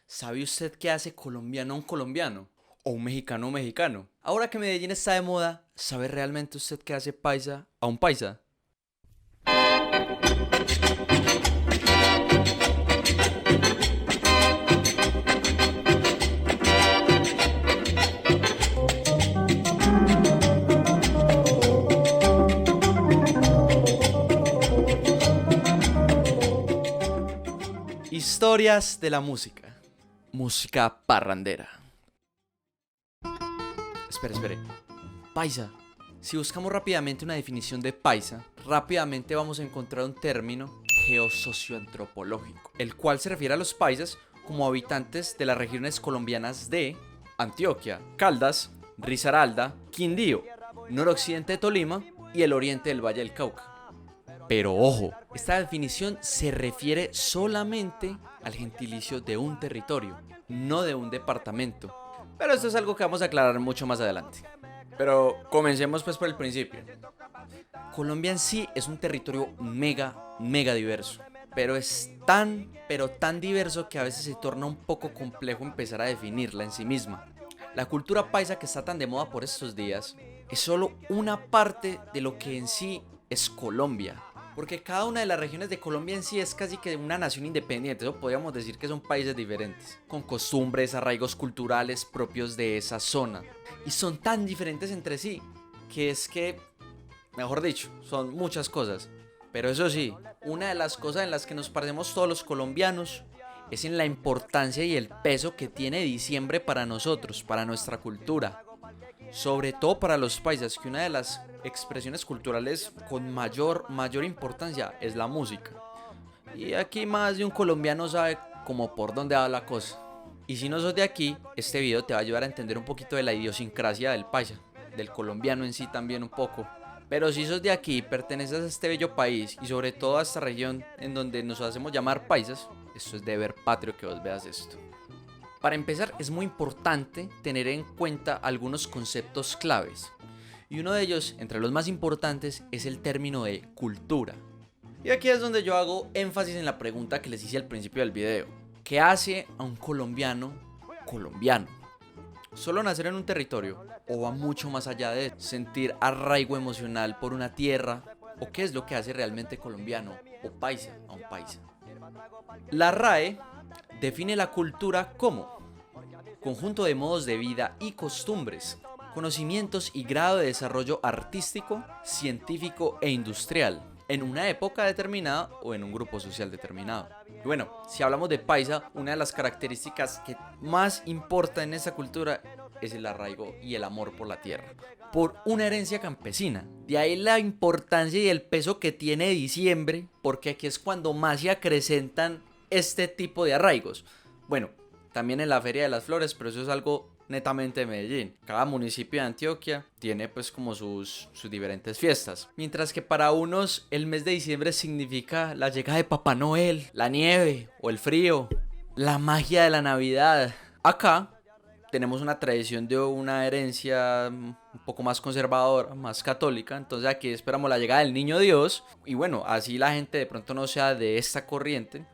¿Sabe usted qué hace colombiano a un colombiano? ¿O un mexicano a un mexicano? Ahora que Medellín está de moda, ¿sabe realmente usted qué hace paisa a un paisa? Historias de la música. Música parrandera. Espere. Paisa. Si buscamos rápidamente una definición de paisa, rápidamente vamos a encontrar un término geosocioantropológico, el cual se refiere a los paisas como habitantes de las regiones colombianas de Antioquia, Caldas, Risaralda, Quindío, noroccidente de Tolima y el oriente del Valle del Cauca. Pero ojo, esta definición se refiere solamente al gentilicio de un territorio, no de un departamento. Pero esto es algo que vamos a aclarar mucho más adelante. Pero comencemos pues por el principio. Colombia en sí es un territorio mega diverso. Pero es pero tan diverso que a veces se torna un poco complejo empezar a definirla en sí misma. La cultura paisa que está tan de moda por estos días es solo una parte de lo que en sí es Colombia. Porque cada una de las regiones de Colombia en sí es casi que una nación independiente, eso podríamos decir que son países diferentes, con costumbres, arraigos culturales propios de esa zona. Y son tan diferentes entre sí, que es que, mejor dicho, son muchas cosas. Pero eso sí, una de las cosas en las que nos parecemos todos los colombianos es en la importancia y el peso que tiene diciembre para nosotros, para nuestra cultura. Sobre todo para los paisas, que una de las expresiones culturales con mayor importancia es la música. Y aquí más de un colombiano sabe como por dónde va la cosa. Y si no sos de aquí, este video te va a ayudar a entender un poquito de la idiosincrasia del paisa, del colombiano en sí también un poco. Pero si sos de aquí, perteneces a este bello país y sobre todo a esta región en donde nos hacemos llamar paisas, esto es deber patrio que vos veas esto. Para empezar, es muy importante tener en cuenta algunos conceptos claves. Y uno de ellos, entre los más importantes, es el término de cultura. Y aquí es donde yo hago énfasis en la pregunta que les hice al principio del video. ¿Qué hace a un colombiano colombiano? ¿Solo nacer en un territorio? ¿O va mucho más allá de sentir arraigo emocional por una tierra? ¿O qué es lo que hace realmente colombiano o paisa a un paisa? La RAE define la cultura como conjunto de modos de vida y costumbres, conocimientos y grado de desarrollo artístico, científico e industrial, en una época determinada o en un grupo social determinado. Y bueno, si hablamos de paisa, una de las características que más importa en esa cultura es el arraigo y el amor por la tierra, por una herencia campesina. De ahí la importancia y el peso que tiene diciembre, porque aquí es cuando más se acrecentan este tipo de arraigos. Bueno, también en la Feria de las Flores, pero eso es algo netamente de Medellín. Cada municipio de Antioquia tiene pues como sus diferentes fiestas. Mientras que para unos el mes de diciembre significa la llegada de Papá Noel, la nieve o el frío, la magia de la Navidad. Acá tenemos una tradición de una herencia un poco más conservadora, más católica. Entonces aquí esperamos la llegada del niño Dios. Y bueno, así la gente de pronto no sea de esta corriente.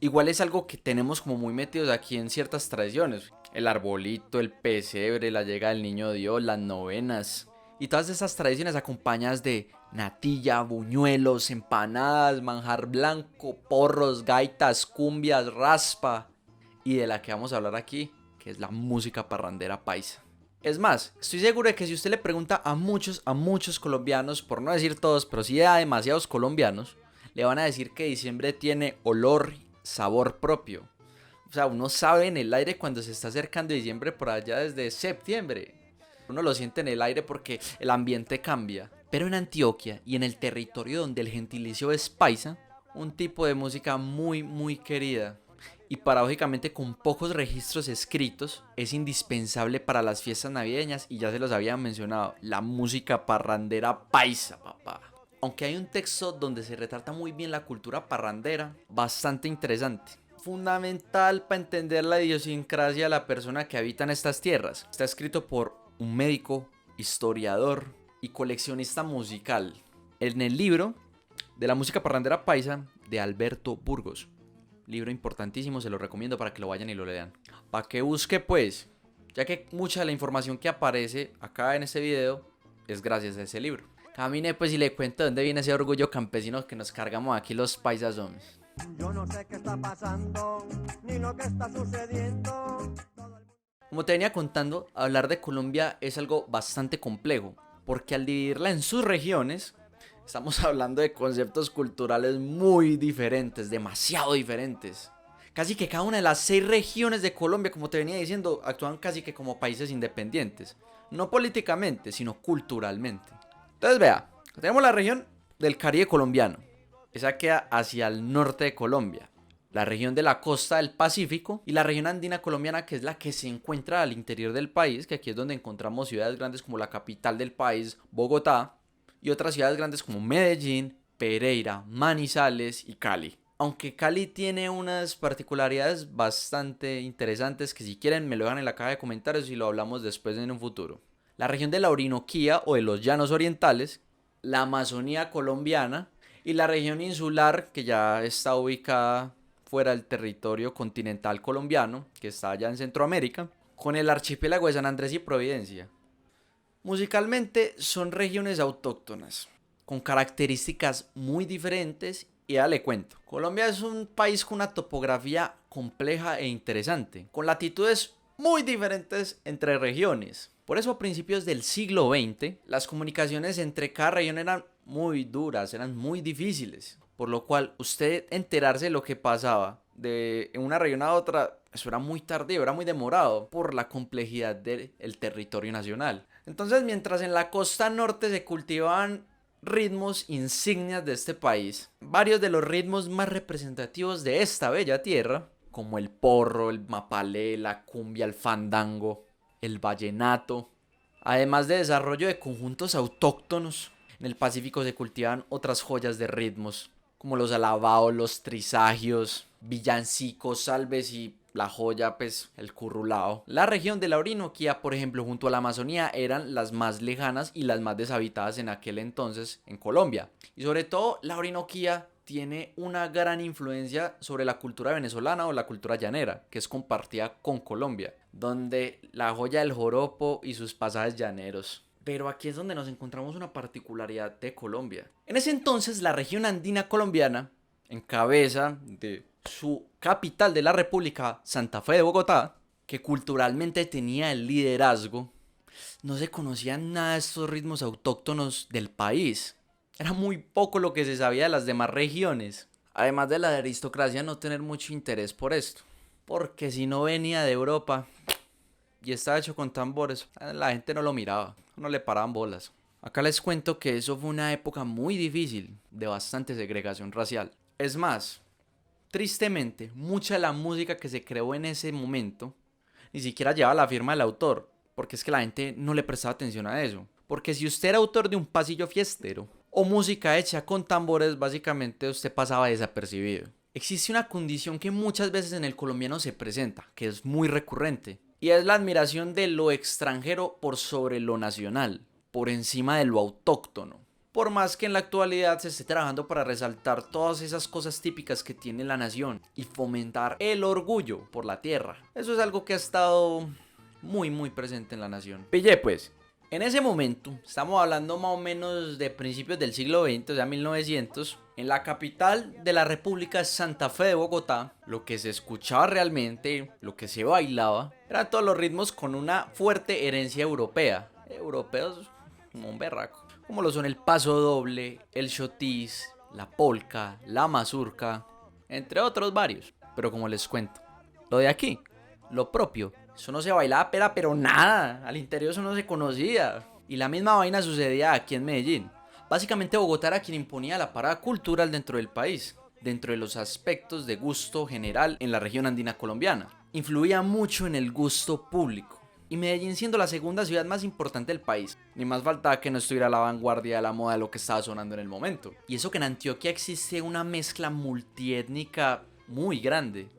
Igual es algo que tenemos como muy metidos aquí en ciertas tradiciones. El arbolito, el pesebre, la llegada del niño Dios, las novenas. Y todas esas tradiciones acompañadas de natilla, buñuelos, empanadas, manjar blanco, porros, gaitas, cumbias, raspa. Y de la que vamos a hablar aquí, que es la música parrandera paisa. Es más, estoy seguro de que si usted le pregunta a muchos colombianos, por no decir todos, pero sí a demasiados colombianos, le van a decir que diciembre tiene olor, sabor propio. O sea, uno sabe en el aire cuando se está acercando diciembre por allá desde septiembre. Uno lo siente en el aire porque el ambiente cambia. Pero en Antioquia y en el territorio donde el gentilicio es paisa, un tipo de música muy querida y paradójicamente con pocos registros escritos, es indispensable para las fiestas navideñas y ya se los había mencionado, la música parrandera paisa, papá. Aunque hay un texto donde se retrata muy bien la cultura parrandera, bastante interesante. Fundamental para entender la idiosincrasia de la persona que habita en estas tierras. Está escrito por un médico, historiador y coleccionista musical. En el libro de la música parrandera paisa de Alberto Burgos. libro importantísimo, se lo recomiendo para que lo vayan y lo lean. Para que busque pues, ya que mucha de la información que aparece acá en este video es gracias a ese libro. Camine pues y le cuento dónde viene ese orgullo campesino que nos cargamos aquí los paisas hombres. Yo no sé qué está pasando, ni lo que está sucediendo. Como te venía contando, hablar de Colombia es algo bastante complejo, porque al dividirla en sus regiones, estamos hablando de conceptos culturales muy diferentes, demasiado diferentes. Casi que cada una de las 6 regiones de Colombia, como te venía diciendo, actúan casi que como países independientes. No políticamente, sino culturalmente. Entonces vea, tenemos la región del Caribe colombiano. Esa queda hacia el norte de Colombia. La región de la costa del Pacífico y la región andina colombiana, que es la que se encuentra al interior del país, que aquí es donde encontramos ciudades grandes como la capital del país, Bogotá, y otras ciudades grandes como Medellín, Pereira, Manizales y Cali. Aunque Cali tiene unas particularidades bastante interesantes que si quieren me lo dejan en la caja de comentarios y lo hablamos después en un futuro. La región de la Orinoquía o de los Llanos Orientales, la Amazonía colombiana y la región insular que ya está ubicada fuera del territorio continental colombiano, que está allá en Centroamérica, con el archipiélago de San Andrés y Providencia. Musicalmente son regiones autóctonas, con características muy diferentes y ya le cuento. Colombia es un país con una topografía compleja e interesante, con latitudes muy diferentes entre regiones. Por eso a principios del siglo XX, las comunicaciones entre cada región eran muy duras, eran muy difíciles. Por lo cual, usted enterarse de lo que pasaba de una región a otra, eso era muy tardío, era muy demorado por la complejidad del territorio nacional. Entonces, mientras en la costa norte se cultivaban ritmos insignias de este país, varios de los ritmos más representativos de esta bella tierra, como el porro, el mapalé, la cumbia, el fandango, el vallenato, además de desarrollo de conjuntos autóctonos, en el Pacífico se cultivan otras joyas de ritmos, como los alabados, los trisagios, villancicos, salves y la joya, pues, el currulao. La región de la Orinoquía, por ejemplo, junto a la Amazonía, eran las más lejanas y las más deshabitadas en aquel entonces en Colombia. Y sobre todo, la Orinoquía tiene una gran influencia sobre la cultura venezolana o la cultura llanera, que es compartida con Colombia, donde la joya del joropo y sus pasajes llaneros. Pero aquí es donde nos encontramos una particularidad de Colombia. En ese entonces, la región andina colombiana, en cabeza de su capital de la República, Santa Fe de Bogotá, que culturalmente tenía el liderazgo, no se conocían nada de estos ritmos autóctonos del país. Era muy poco lo que se sabía de las demás regiones. Además de la aristocracia no tener mucho interés por esto. Porque si no venía de Europa y estaba hecho con tambores, la gente no lo miraba, no le paraban bolas. Acá les cuento que eso fue una época muy difícil, de bastante segregación racial. Es más, tristemente, mucha de la música que se creó en ese momento ni siquiera llevaba la firma del autor, porque es que la gente no le prestaba atención a eso. Porque si usted era autor de un pasillo fiestero o música hecha con tambores, básicamente usted pasaba desapercibido. Existe una condición que muchas veces en el colombiano se presenta, que es muy recurrente, y es la admiración de lo extranjero por sobre lo nacional, por encima de lo autóctono. Por más que en la actualidad se esté trabajando para resaltar todas esas cosas típicas que tiene la nación y fomentar el orgullo por la tierra. Eso es algo que ha estado muy presente en la nación. Pille pues, en ese momento, estamos hablando más o menos de principios del siglo XX, o sea 1900, en la capital de la República, Santa Fe de Bogotá, lo que se escuchaba realmente, lo que se bailaba, eran todos los ritmos con una fuerte herencia europea. Europeos como un berraco. Como lo son el paso doble, el chotis, la polka, la mazurca, entre otros varios. Pero como les cuento, lo de aquí, lo propio, eso no se bailaba pero nada, al interior eso no se conocía. Y la misma vaina sucedía aquí en Medellín. Básicamente Bogotá era quien imponía la parada cultural dentro del país, dentro de los aspectos de gusto general en la región andina colombiana. Influía mucho en el gusto público. Y Medellín siendo la segunda ciudad más importante del país, ni más faltaba que no estuviera a la vanguardia de la moda de lo que estaba sonando en el momento. Y eso que en Antioquia existe una mezcla multiétnica muy grande,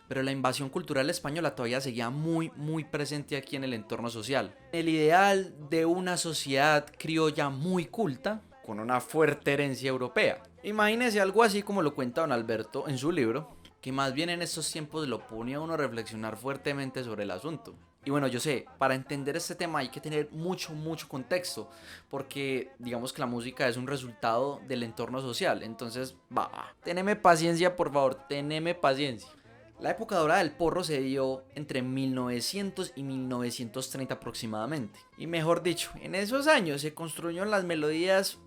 pero la invasión cultural española todavía seguía muy presente aquí en el entorno social. El ideal de una sociedad criolla muy culta, con una fuerte herencia europea. Imagínese algo así como lo cuenta don Alberto en su libro, que más bien en estos tiempos lo pone a uno a reflexionar fuertemente sobre el asunto. Y bueno, yo sé, para entender este tema hay que tener mucho contexto, porque digamos que la música es un resultado del entorno social. Entonces, teneme paciencia, por favor, teneme paciencia. La época dorada del porro se dio entre 1900 y 1930 aproximadamente. Y mejor dicho, en esos años se construyeron las melodías,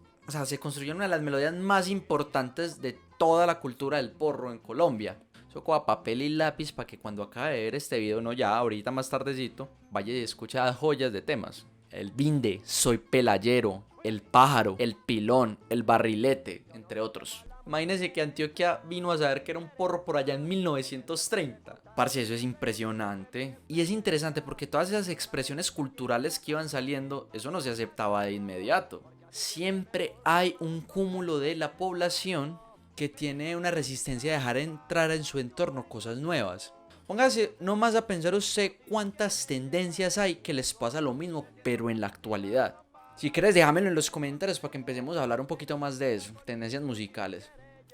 se construyeron una de las melodías más importantes de toda la cultura del porro en Colombia. Eso coja papel y lápiz para que cuando acabe de ver este video, no ya, ahorita más tardecito, vaya y escuche las joyas de temas. El Binde, Soy Pelayero, El Pájaro, El Pilón, El Barrilete, entre otros. Imagínense que Antioquia vino a saber que era un porro por allá en 1930. Parce, eso es impresionante. Y es interesante porque todas esas expresiones culturales que iban saliendo, eso no se aceptaba de inmediato. Siempre hay un cúmulo de la población que tiene una resistencia a dejar entrar en su entorno cosas nuevas. Póngase nomás a pensar usted cuántas tendencias hay que les pasa lo mismo, pero en la actualidad. Si quieres, déjamelo en los comentarios para que empecemos a hablar un poquito más de eso, tendencias musicales.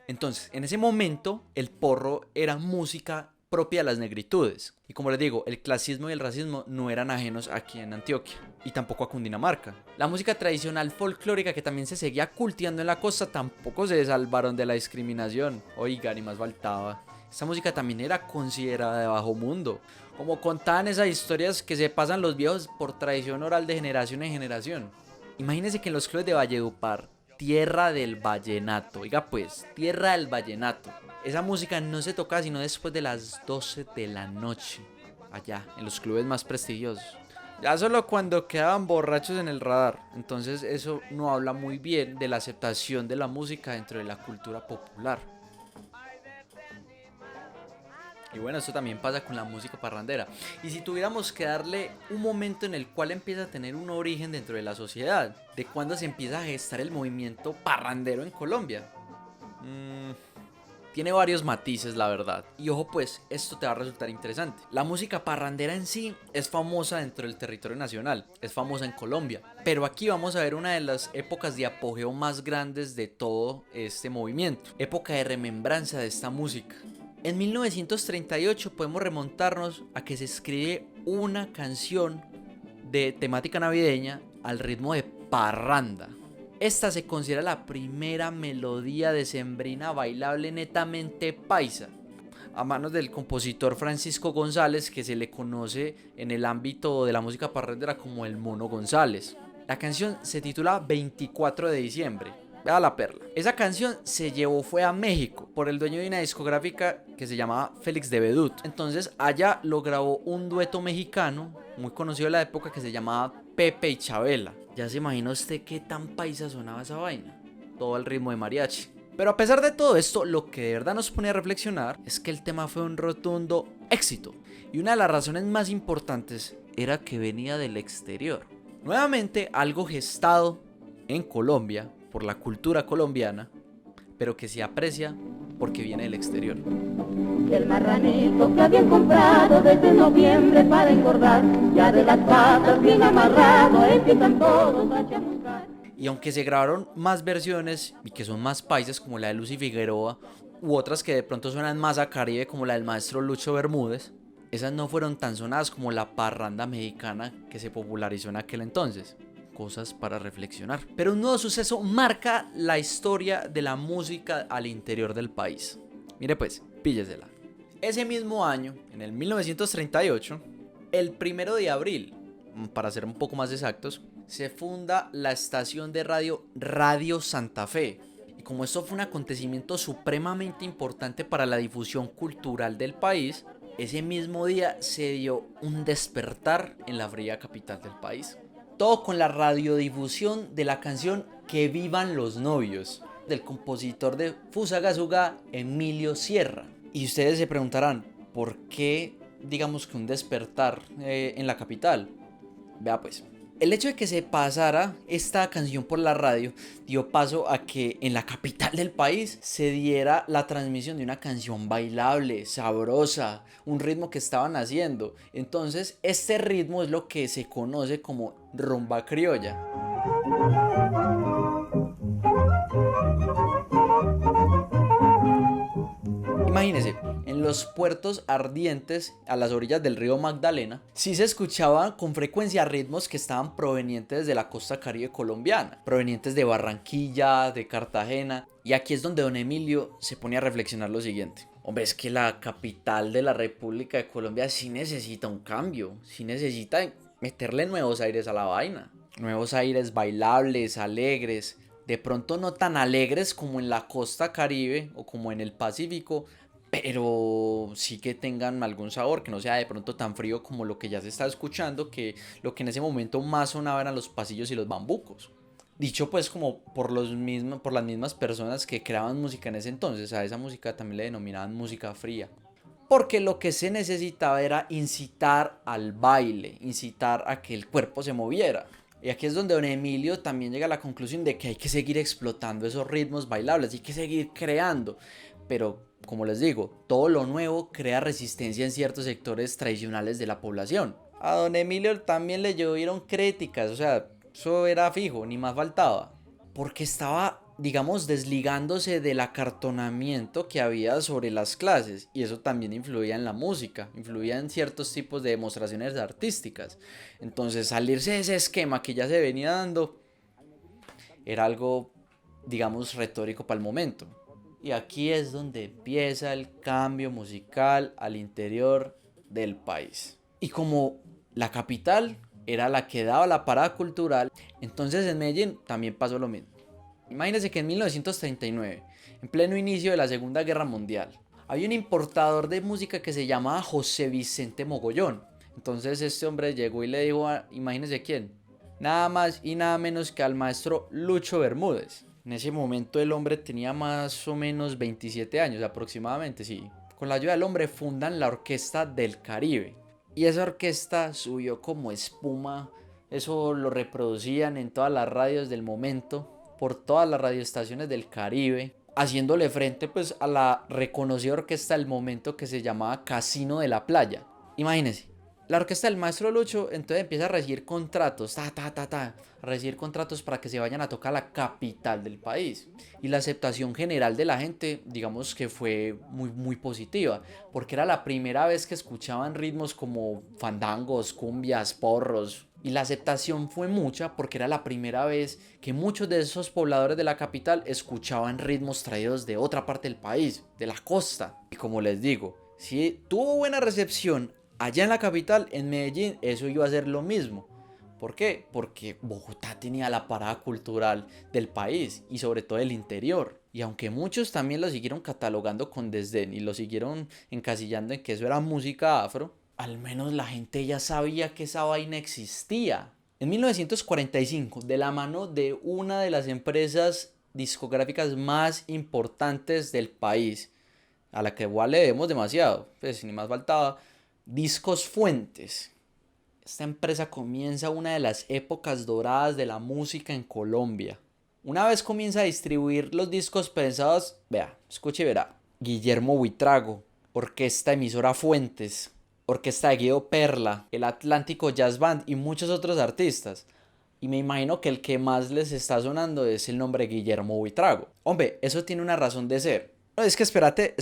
Entonces, en ese momento, el porro era música propia de las negritudes. Y como les digo, el clasismo y el racismo no eran ajenos aquí en Antioquia, y tampoco a Cundinamarca. La música tradicional folclórica que también se seguía cultivando en la costa tampoco se salvaron de la discriminación. Oiga, ni más faltaba. Esta música también era considerada de bajo mundo. Como contaban esas historias que se pasan los viejos por tradición oral de generación en generación. Imagínense que en los clubes de Valledupar, tierra del vallenato, oiga pues, tierra del vallenato, esa música no se tocaba sino después de las 12 de la noche, allá, en los clubes más prestigiosos. Ya solo cuando quedaban borrachos en el radar. Entonces eso no habla muy bien de la aceptación de la música dentro de la cultura popular. Y bueno, esto también pasa con la música parrandera. Y si tuviéramos que darle un momento en el cual empieza a tener un origen dentro de la sociedad, de cuándo se empieza a gestar el movimiento parrandero en Colombia, tiene varios matices, la verdad. Y ojo pues, esto te va a resultar interesante. La música parrandera en sí es famosa dentro del territorio nacional, es famosa en Colombia. Pero aquí vamos a ver una de las épocas de apogeo más grandes de todo este movimiento. Época de remembranza de esta música. En 1938 podemos remontarnos a que se escribe una canción de temática navideña al ritmo de parranda. Esta se considera la primera melodía decembrina bailable netamente paisa, a manos del compositor Francisco González, que se le conoce en el ámbito de la música parrandera como el Mono González. La canción se titula 24 de diciembre. Vea la perla. Esa canción fue a México por el dueño de una discográfica que se llamaba Félix de Bedut. Entonces allá lo grabó un dueto mexicano muy conocido de la época que se llamaba Pepe y Chabela. Ya se imagina usted qué tan paisa sonaba esa vaina. Todo al ritmo de mariachi. Pero a pesar de todo esto, lo que de verdad nos pone a reflexionar es que el tema fue un rotundo éxito. Y una de las razones más importantes era que venía del exterior. Nuevamente algo gestado en Colombia por la cultura colombiana, pero que se aprecia porque viene del exterior. El marranito que habían comprado desde noviembre para engordar, ya de las patas bien amarrado, empiezan todos a chamuscar. Y aunque se grabaron más versiones y que son más paisas como la de Lucy Figueroa u otras que de pronto suenan más a Caribe como la del maestro Lucho Bermúdez, esas no fueron tan sonadas como la parranda mexicana que se popularizó en aquel entonces. Cosas para reflexionar. Pero un nuevo suceso marca la historia de la música al interior del país. Mire pues, píllesela. Ese mismo año, en el 1938, el 1 de abril, para ser un poco más exactos, se funda la estación de radio Radio Santa Fe. Y como esto fue un acontecimiento supremamente importante para la difusión cultural del país, ese mismo día se dio un despertar en la fría capital del país. Todo con la radiodifusión de la canción Que vivan los novios, del compositor de Fusagasugá, Emilio Sierra. Y ustedes se preguntarán, ¿por qué digamos que un despertar en la capital? Vea pues, el hecho de que se pasara esta canción por la radio dio paso a que en la capital del país se diera la transmisión de una canción bailable, sabrosa, un ritmo que estaban haciendo. Entonces este ritmo es lo que se conoce como rumba criolla. Imagínense, en los puertos ardientes a las orillas del río Magdalena, sí se escuchaban con frecuencia ritmos que estaban provenientes de la costa caribe colombiana, provenientes de Barranquilla, de Cartagena. Y aquí es donde don Emilio se pone a reflexionar lo siguiente. Hombre, es que la capital de la República de Colombia sí necesita un cambio, sí necesita meterle nuevos aires a la vaina. Nuevos aires bailables, alegres, de pronto no tan alegres como en la costa caribe o como en el Pacífico, pero sí que tengan algún sabor, que no sea de pronto tan frío como lo que ya se está escuchando, que lo que en ese momento más sonaba eran los pasillos y los bambucos. Dicho pues como por las mismas personas que creaban música en ese entonces, a esa música también le denominaban música fría. Porque lo que se necesitaba era incitar al baile, incitar a que el cuerpo se moviera. Y aquí es donde don Emilio también llega a la conclusión de que hay que seguir explotando esos ritmos bailables, hay que seguir creando. Pero, como les digo, todo lo nuevo crea resistencia en ciertos sectores tradicionales de la población. A don Emilio también le llovieron críticas, o sea, eso era fijo, ni más faltaba. Porque estaba, digamos, desligándose del acartonamiento que había sobre las clases. Y eso también influía en la música, influía en ciertos tipos de demostraciones artísticas. Entonces, salirse de ese esquema que ya se venía dando era algo, digamos, retórico para el momento. Y aquí es donde empieza el cambio musical al interior del país. Y como la capital era la que daba la parada cultural, entonces en Medellín también pasó lo mismo. Imagínense que en 1939, en pleno inicio de la Segunda Guerra Mundial, había un importador de música que se llamaba José Vicente Mogollón. Entonces este hombre llegó y le dijo imagínense quién, nada más y nada menos que al maestro Lucho Bermúdez. En ese momento el hombre tenía más o menos 27 años aproximadamente, sí. Con la ayuda del hombre fundan la Orquesta del Caribe. Y esa orquesta subió como espuma, eso lo reproducían en todas las radios del momento, por todas las radioestaciones del Caribe, haciéndole frente pues a la reconocida orquesta del momento que se llamaba Casino de la Playa. Imagínense, la orquesta del maestro Lucho entonces empieza a recibir contratos, a recibir contratos para que se vayan a tocar a la capital del país. Y la aceptación general de la gente, digamos que fue muy positiva, porque era la primera vez que escuchaban ritmos como fandangos, cumbias, porros. Y la aceptación fue mucha porque era la primera vez que muchos de esos pobladores de la capital escuchaban ritmos traídos de otra parte del país, de la costa. Y como les digo, si tuvo buena recepción allá en la capital, en Medellín, eso iba a ser lo mismo. ¿Por qué? Porque Bogotá tenía la parada cultural del país y sobre todo del interior. Y aunque muchos también lo siguieron catalogando con desdén y lo siguieron encasillando en que eso era música afro, al menos la gente ya sabía que esa vaina existía. En 1945, de la mano de una de las empresas discográficas más importantes del país, a la que igual le debemos demasiado, pues ni más faltaba, Discos Fuentes. Esta empresa comienza una de las épocas doradas de la música en Colombia. Una vez comienza a distribuir los discos pensados, vea, escuche y verá. Guillermo Buitrago, Orquesta Emisora Fuentes, Orquesta de Guido Perla, el Atlántico Jazz Band y muchos otros artistas. Y me imagino que el que más les está sonando es el nombre Guillermo Buitrago. Hombre, eso tiene una razón de ser. No, es que espérate,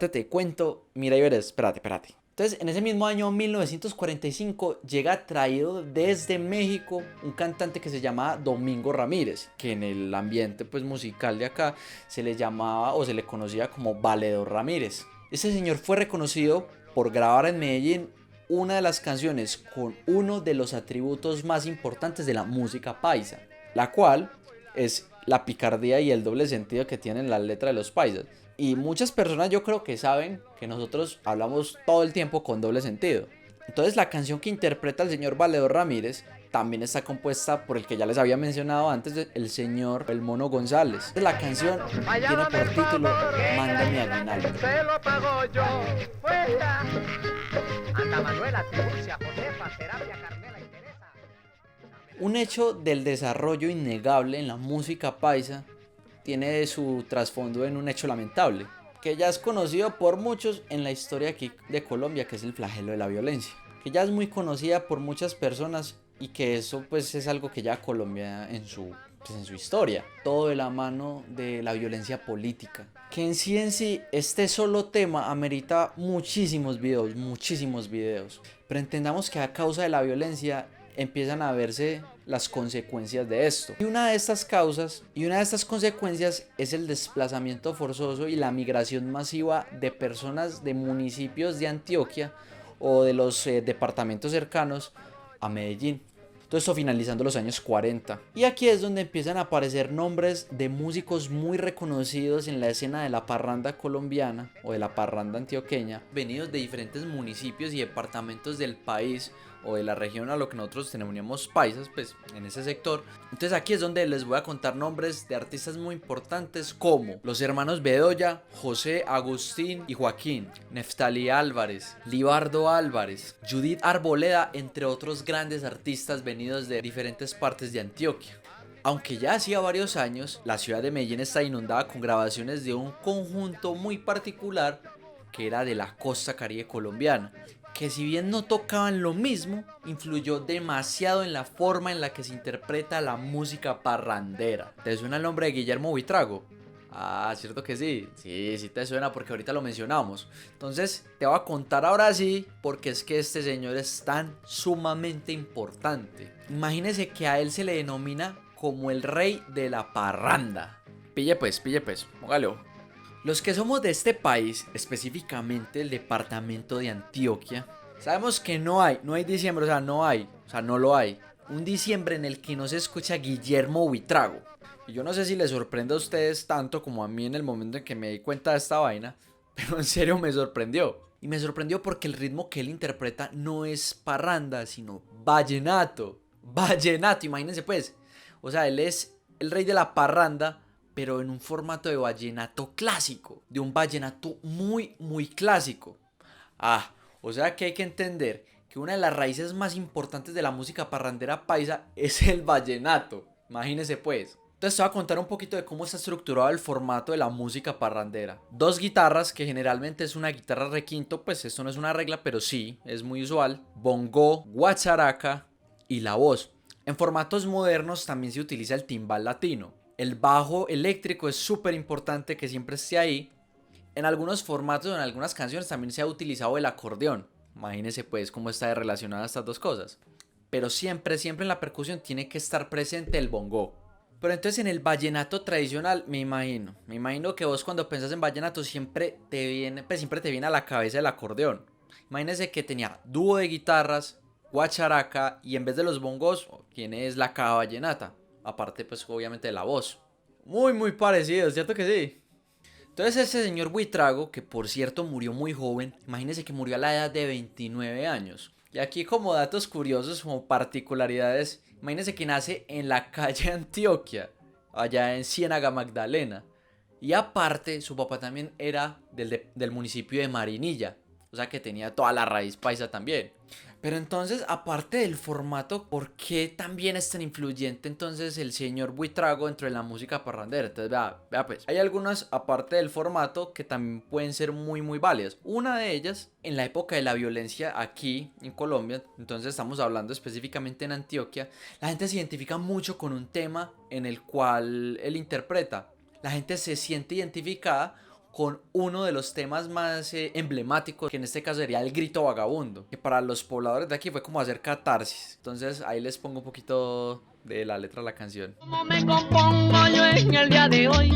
te cuento. Mira y verás, espérate. Entonces, en ese mismo año, 1945, llega traído desde México un cantante que se llamaba Domingo Ramírez, que en el ambiente pues, musical de acá se le llamaba o se le conocía como Valedor Ramírez. Ese señor fue reconocido por grabar en Medellín una de las canciones con uno de los atributos más importantes de la música paisa, la cual es la picardía y el doble sentido que tienen las letras de los paisas. Y muchas personas yo creo que saben que nosotros hablamos todo el tiempo con doble sentido. Entonces la canción que interpreta el señor Valedor Ramírez también está compuesta por el que ya les había mencionado antes, el señor El Mono González. La canción tiene por título Mándame aguinaldo. Se lo pago yo. Fuera. Anda Manuela, Tiburcia, Josefa, Terapia, Carmela y Teresa. Un hecho del desarrollo innegable en la música paisa tiene su trasfondo en un hecho lamentable, que ya es conocido por muchos en la historia aquí de Colombia, que es el flagelo de la violencia, que ya es muy conocida por muchas personas y que eso pues es algo que ya Colombia en su pues, en su historia. Todo de la mano de la violencia política. Que en sí este solo tema amerita muchísimos videos. Pero entendamos que a causa de la violencia empiezan a verse las consecuencias de esto. Y una de estas consecuencias es el desplazamiento forzoso y la migración masiva de personas de municipios de Antioquia o de los departamentos cercanos a Medellín. Todo esto finalizando los años 40. Y aquí es donde empiezan a aparecer nombres de músicos muy reconocidos en la escena de la parranda colombiana o de la parranda antioqueña, venidos de diferentes municipios y departamentos del país o de la región a lo que nosotros denominamos paisas, pues en ese sector. Entonces aquí es donde les voy a contar nombres de artistas muy importantes como los hermanos Bedoya, José, Agustín y Joaquín, Neftalí Álvarez, Libardo Álvarez, Judith Arboleda, entre otros grandes artistas venidos de diferentes partes de Antioquia. Aunque ya hacía varios años, la ciudad de Medellín está inundada con grabaciones de un conjunto muy particular que era de la costa caribe colombiana, que si bien no tocaban lo mismo, influyó demasiado en la forma en la que se interpreta la música parrandera. ¿Te suena el nombre de Guillermo Buitrago? Ah, cierto que sí. Sí te suena porque ahorita lo mencionamos. Entonces te voy a contar ahora sí porque es que este señor es tan sumamente importante. Imagínese que a él se le denomina como el rey de la parranda. Pille pues, póngale ojo. Los que somos de este país, específicamente el departamento de Antioquia, sabemos que no hay diciembre, no lo hay. Un diciembre en el que no se escucha Guillermo Buitrago. Y yo no sé si les sorprende a ustedes tanto como a mí en el momento en que me di cuenta de esta vaina, pero en serio me sorprendió. Y me sorprendió porque el ritmo que él interpreta no es parranda, sino vallenato. Vallenato, imagínense pues. O sea, él es el rey de la parranda, pero en un formato de vallenato clásico, de un vallenato muy clásico. O sea que hay que entender que una de las raíces más importantes de la música parrandera paisa es el vallenato. Imagínense pues. Entonces te voy a contar un poquito de cómo está estructurado el formato de la música parrandera. 2 guitarras, que generalmente es una guitarra requinto, pues esto no es una regla, pero sí, es muy usual. Bongo, guacharaca y la voz. En formatos modernos también se utiliza el timbal latino. El bajo eléctrico es súper importante que siempre esté ahí. En algunos formatos, en algunas canciones también se ha utilizado el acordeón. Imagínense pues cómo está relacionada estas dos cosas. Pero siempre en la percusión tiene que estar presente el bongo. Pero entonces en el vallenato tradicional, me imagino que vos cuando pensás en vallenato siempre te viene a la cabeza el acordeón. Imagínense que tenía dúo de guitarras, guacharaca y en vez de los bongos, tienes la caja vallenata. Aparte pues obviamente de la voz. Muy parecido, ¿cierto que sí? Entonces ese señor Buitrago, que por cierto murió muy joven, imagínense que murió a la edad de 29 años. Y aquí como datos curiosos, como particularidades, imagínense que nace en la calle Antioquia, allá en Ciénaga Magdalena. Y aparte su papá también era del municipio de Marinilla, o sea que tenía toda la raíz paisa también. Pero entonces, aparte del formato, ¿por qué también es tan influyente entonces el señor Buitrago dentro de la música parrandera? Entonces, vea pues, hay algunas, aparte del formato, que también pueden ser muy válidas. Una de ellas, en la época de la violencia aquí en Colombia, entonces estamos hablando específicamente en Antioquia, la gente se identifica mucho con un tema en el cual él interpreta. La gente se siente identificada con uno de los temas más emblemáticos, que en este caso sería el grito vagabundo, que para los pobladores de aquí fue como hacer catarsis. Entonces ahí les pongo un poquito de la letra de la canción. ¿Cómo me compongo yo en el día de hoy?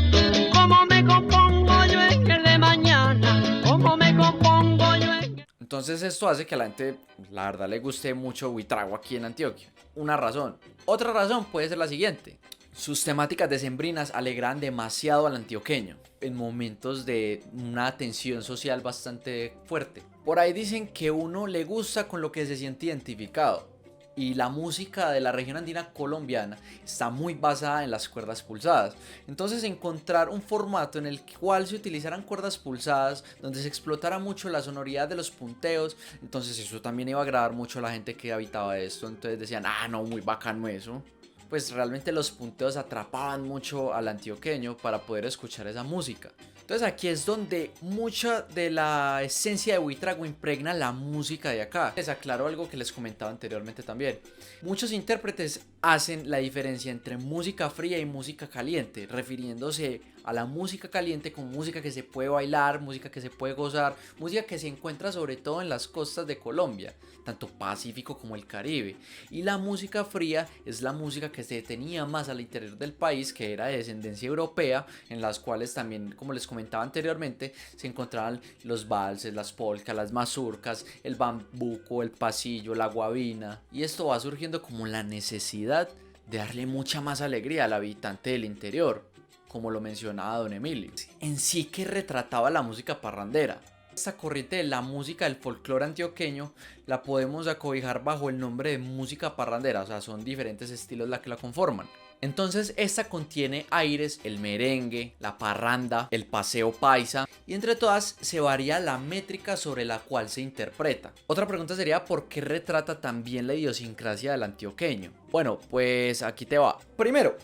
¿Cómo me compongo yo en el de mañana? ¿Cómo me compongo yo en... Entonces esto hace que a la gente, la verdad, le guste mucho Buitrago aquí en Antioquia. Una razón. Otra razón puede ser la siguiente. Sus temáticas decembrinas alegran demasiado al antioqueño en momentos de una tensión social bastante fuerte. Por ahí dicen que uno le gusta con lo que se siente identificado. Y la música de la región andina colombiana está muy basada en las cuerdas pulsadas. Entonces encontrar un formato en el cual se utilizaran cuerdas pulsadas, donde se explotara mucho la sonoridad de los punteos, entonces eso también iba a agradar mucho a la gente que habitaba esto. Entonces decían, no, muy bacano eso. pues realmente los punteos atrapaban mucho al antioqueño para poder escuchar esa música. Entonces aquí es donde mucha de la esencia de Buitrago impregna la música de acá. Les aclaro algo que les comentaba anteriormente también. Muchos intérpretes hacen la diferencia entre música fría y música caliente, refiriéndose a la música caliente como música que se puede bailar, música que se puede gozar, música que se encuentra sobre todo en las costas de Colombia, tanto Pacífico como el Caribe. Y la música fría es la música que se detenía más al interior del país, que era de descendencia europea, en las cuales también, como les comentaba anteriormente, se encontraban los valses, las polcas, las mazurcas, el bambuco, el pasillo, la guabina. Y esto va surgiendo como la necesidad de darle mucha más alegría al habitante del interior, como lo mencionaba don Emilio. En sí, que retrataba la música parrandera. Esta corriente de la música del folclore antioqueño la podemos acobijar bajo el nombre de música parrandera, o sea, son diferentes estilos la que la conforman. Entonces esta contiene aires, el merengue, la parranda, el paseo paisa, y entre todas se varía la métrica sobre la cual se interpreta. Otra pregunta sería, ¿por qué retrata también la idiosincrasia del antioqueño? Bueno, pues aquí te va. Primero,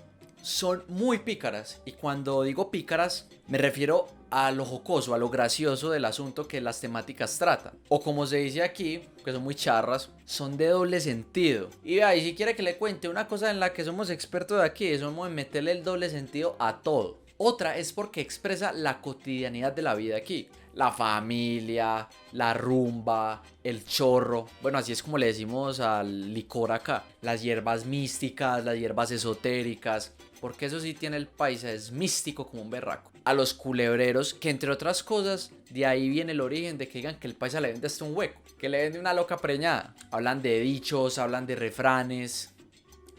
son muy pícaras, y cuando digo pícaras me refiero a lo jocoso, a lo gracioso del asunto que las temáticas tratan, o como se dice aquí, que son muy charras, son de doble sentido. Y ahí si quiere que le cuente una cosa en la que somos expertos de aquí, somos en meterle el doble sentido a todo. Otra es porque expresa la cotidianidad de la vida aquí. La familia, la rumba, el chorro. Bueno, así es como le decimos al licor acá. Las hierbas místicas, las hierbas esotéricas. Porque eso sí tiene el paisa, es místico como un berraco. A los culebreros, que entre otras cosas, de ahí viene el origen de que digan que el paisa le vende hasta un hueco, que le vende una loca preñada. Hablan de dichos, hablan de refranes.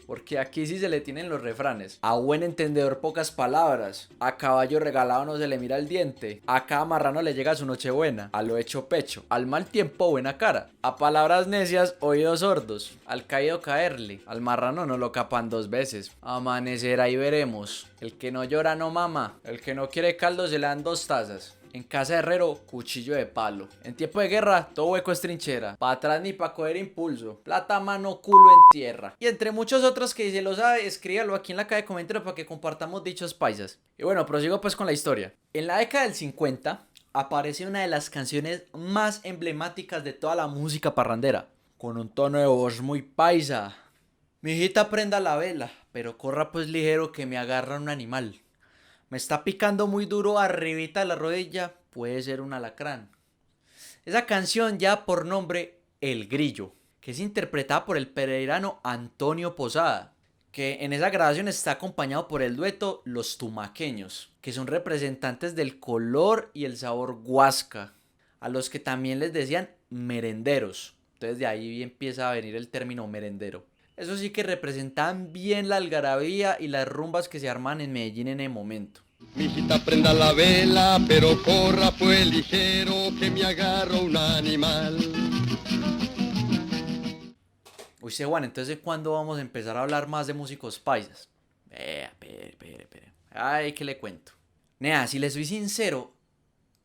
Porque aquí sí se le tienen los refranes. A buen entendedor pocas palabras. A caballo regalado no se le mira el diente. A cada marrano le llega su nochebuena. A lo hecho pecho. Al mal tiempo buena cara. A palabras necias oídos sordos. Al caído caerle. Al marrano no lo capan 2 veces. Amanecerá y veremos. El que no llora no mama. El que no quiere caldo se le dan 2 tazas. En casa de herrero, cuchillo de palo. En tiempo de guerra, todo hueco es trinchera. Pa' atrás ni pa' coger impulso. Plata, mano, culo en tierra. Y entre muchos otros que si lo sabe, escríbalo aquí en la caja de comentarios para que compartamos dichos paisas. Y bueno, prosigo pues con la historia. En la década del 50 aparece una de las canciones más emblemáticas de toda la música parrandera, con un tono de voz muy paisa. Mijita, prenda la vela, pero corra pues ligero que me agarra un animal. Me está picando muy duro arribita de la rodilla, puede ser un alacrán. Esa canción ya por nombre El Grillo, que es interpretada por el pereirano Antonio Posada, que en esa grabación está acompañado por el dueto Los Tumaqueños, que son representantes del color y el sabor guasca, a los que también les decían merenderos. Entonces de ahí empieza a venir el término merendero. Eso sí que representan bien la algarabía y las rumbas que se arman en Medellín en el momento. Mijita, prenda la vela, pero corra pues ligero que me agarro un animal. Uy, Juan, entonces ¿cuándo vamos a empezar a hablar más de músicos paisas? Espere. Ay, ¿qué le cuento? Nea, si les soy sincero,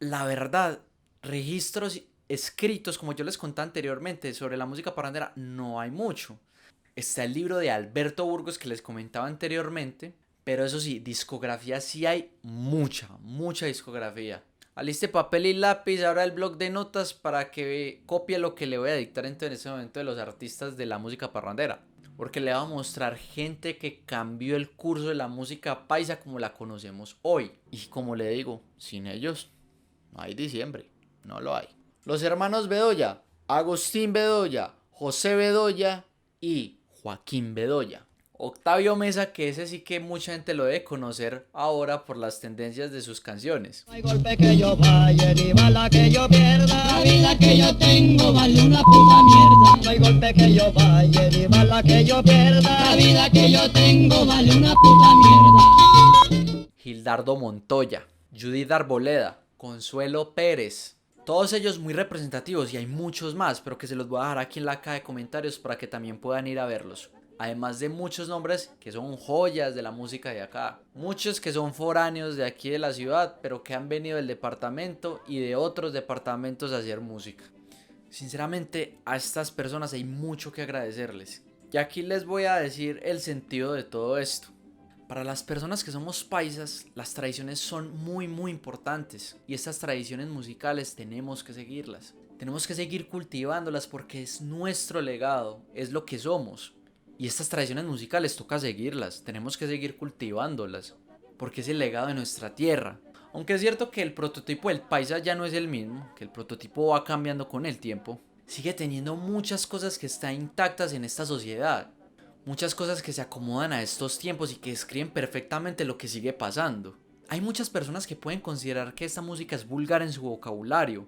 la verdad, registros escritos, como yo les conté anteriormente, sobre la música parrandera, no hay mucho. Está el libro de Alberto Burgos que les comentaba anteriormente, pero eso sí, discografía sí hay mucha discografía. Aliste papel y lápiz, abra el blog de notas para que copie lo que le voy a dictar en ese momento de los artistas de la música parrandera. Porque le va a mostrar gente que cambió el curso de la música paisa como la conocemos hoy. Y como le digo, sin ellos no hay diciembre, no lo hay. Los hermanos Bedoya, Agustín Bedoya, José Bedoya y Joaquín Bedoya. Octavio Mesa, que ese sí que mucha gente lo debe conocer ahora por las tendencias de sus canciones. No hay golpe que yo falle, ni bala que yo pierda. La vida que yo tengo vale una puta mierda. No hay golpe que yo falle, ni bala que yo pierda. La vida que yo tengo vale una puta mierda. Gildardo Montoya, Judith Arboleda, Consuelo Pérez. Todos ellos muy representativos y hay muchos más, pero que se los voy a dejar aquí en la caja de comentarios para que también puedan ir a verlos. Además de muchos nombres que son joyas de la música de acá. Muchos que son foráneos de aquí de la ciudad, pero que han venido del departamento y de otros departamentos a hacer música. Sinceramente, a estas personas hay mucho que agradecerles, Y aquí les voy a decir el sentido de todo esto. Para las personas que somos paisas, las tradiciones son muy importantes y estas tradiciones musicales tenemos que seguirlas. Tenemos que seguir cultivándolas porque es nuestro legado, es lo que somos. Y estas tradiciones musicales toca seguirlas, tenemos que seguir cultivándolas porque es el legado de nuestra tierra. Aunque es cierto que el prototipo del paisa ya no es el mismo, que el prototipo va cambiando con el tiempo, sigue teniendo muchas cosas que están intactas en esta sociedad. Muchas cosas que se acomodan a estos tiempos y que describen perfectamente lo que sigue pasando. Hay muchas personas que pueden considerar que esta música es vulgar en su vocabulario,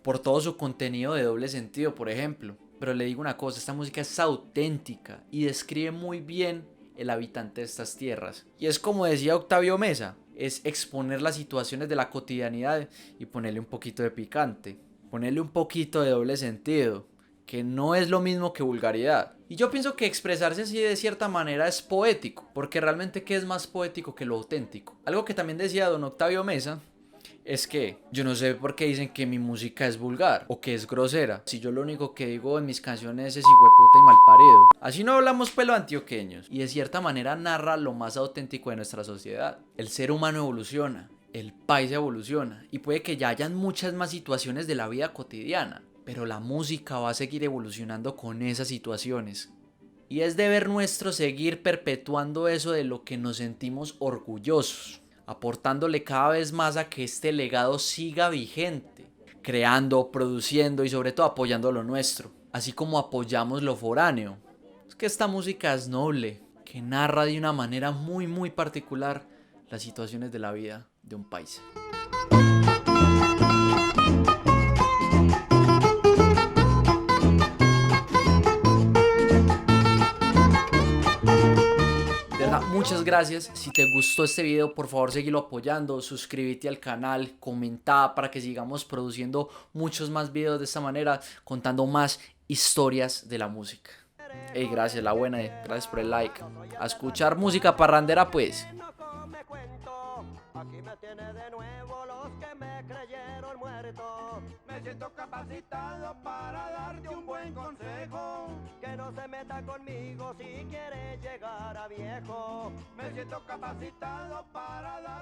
por todo su contenido de doble sentido, por ejemplo. Pero le digo una cosa, esta música es auténtica y describe muy bien el habitante de estas tierras. Y es como decía Octavio Mesa, es exponer las situaciones de la cotidianidad y ponerle un poquito de picante, ponerle un poquito de doble sentido, que no es lo mismo que vulgaridad. Y yo pienso que expresarse así de cierta manera es poético, porque realmente ¿qué es más poético que lo auténtico? Algo que también decía don Octavio Mesa es que yo no sé por qué dicen que mi música es vulgar o que es grosera, si yo lo único que digo en mis canciones es hijueputa y malparido. Así no hablamos pelo antioqueños, y de cierta manera narra lo más auténtico de nuestra sociedad. El ser humano evoluciona, el país evoluciona, y puede que ya hayan muchas más situaciones de la vida cotidiana, pero la música va a seguir evolucionando con esas situaciones. Y es deber nuestro seguir perpetuando eso de lo que nos sentimos orgullosos, aportándole cada vez más a que este legado siga vigente, creando, produciendo y sobre todo apoyando lo nuestro, así como apoyamos lo foráneo. Es que esta música es noble, que narra de una manera muy particular las situaciones de la vida de un país. Muchas gracias. Si te gustó este video, por favor síguelo apoyando, suscríbete al canal, comenta para que sigamos produciendo muchos más videos de esta manera, contando más historias de la música. Hey, gracias, la buena, gracias por el like. A escuchar música parrandera pues. Aquí me tiene de nuevo los que me creyeron muerto. Me siento capacitado para darte un buen consejo. Que no se meta conmigo si quiere llegar a viejo. Me siento capacitado para dar